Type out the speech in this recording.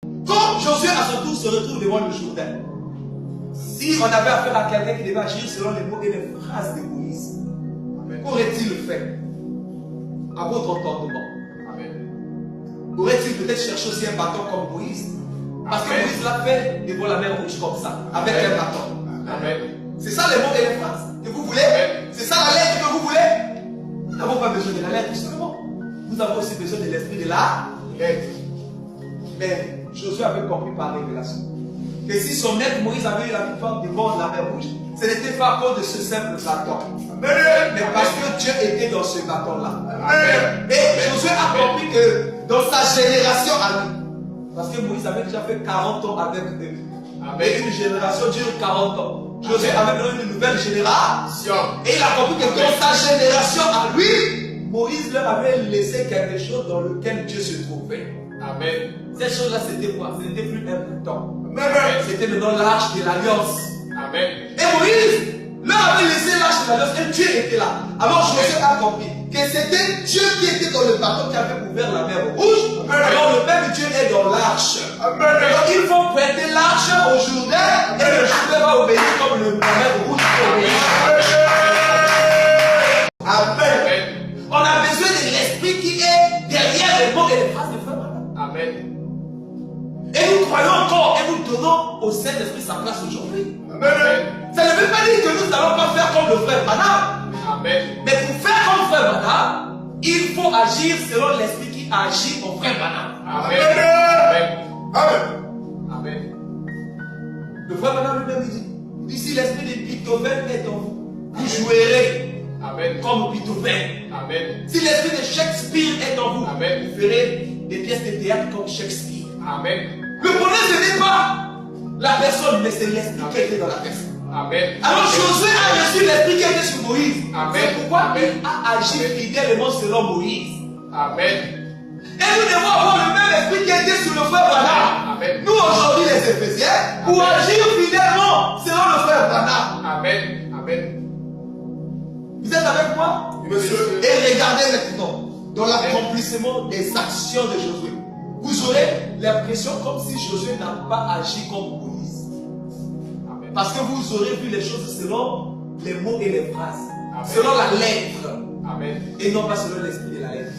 Quand Josué à son tour se retrouve devant le Jourdain, si on avait affaire à quelqu'un qui devait agir selon les mots et les phrases de Moïse, qu'aurait-il fait à votre entendement? Aurait-il peut-être cherché aussi un bâton comme Moïse? Parce que Moïse l'a fait devant la mer rouge comme ça, avec un bâton. C'est ça les mots et les phrases que vous voulez? C'est ça la lettre que vous voulez? Nous n'avons pas besoin de la lettre seulement. Nous avons aussi besoin de l'esprit de la lettre. Mais Josué avait compris par révélation que si son maître Moïse avait eu la victoire devant la mer rouge, ce n'était pas à cause de ce simple bâton, mais parce que Dieu était dans ce bâton-là. Et Josué a compris que dans sa génération à lui, parce que Moïse avait déjà fait 40 ans avec eux, et une génération dure 40 ans. Josué avait donné une nouvelle génération. Et il a compris que dans sa génération à lui, Moïse leur avait laissé quelque chose dans lequel Dieu se trouvait. Amen. Cette chose-là, c'était quoi? Ce n'était plus un bouton. C'était maintenant l'arche de l'alliance. Amen. Et Moïse leur avait laissé l'arche de l'alliance et Dieu était là. Alors Josué a compris que c'était Dieu qui était dans le bateau qui avait ouvert la mer rouge. Alors le même Dieu est dans l'arche. Alors il faut prêter l'arche au Jourdain et le Jourdain va obéir comme la mer rouge obéit. Amen. On a besoin de l'esprit qui est derrière les mots et les phrases de frère. Amen. Et nous croyons encore et nous donnons au Saint-Esprit sa place aujourd'hui. Amen. Ça ne veut pas dire que nous n'allons pas faire comme le frère Branham. Amen. Mais pour faire comme frère Branham, il faut agir selon l'esprit qui agit au frère Branham. Amen. Amen. Amen. Amen. Le frère Branham lui-même dit si l'esprit de Beethoven est en vous, vous jouerez. Amen. Comme Beethoven. Amen. Si l'esprit de Shakespeare est en vous, amen, vous ferez des pièces de théâtre comme Shakespeare. Amen. Le problème, ce n'est pas la personne, mais c'est l'esprit qui était dans la personne. Amen. Alors Josué a reçu l'esprit qui était sur Moïse. Amen. C'est pourquoi il a agi fidèlement selon Moïse. Amen. Et nous devons avoir le même esprit qui était sur le frère Branham. Amen. Nous aujourd'hui les Éphésiens, pour agir fidèlement selon le frère Branham. Amen. Amen. Vous êtes avec moi? Monsieur. Et regardez maintenant, dans l'accomplissement des actions de Josué, vous aurez l'impression comme si Josué n'a pas agi comme Moïse. Amen. Parce que vous aurez vu les choses selon les mots et les phrases. Amen. Selon la lettre. Amen. Et non pas selon l'esprit de la lettre.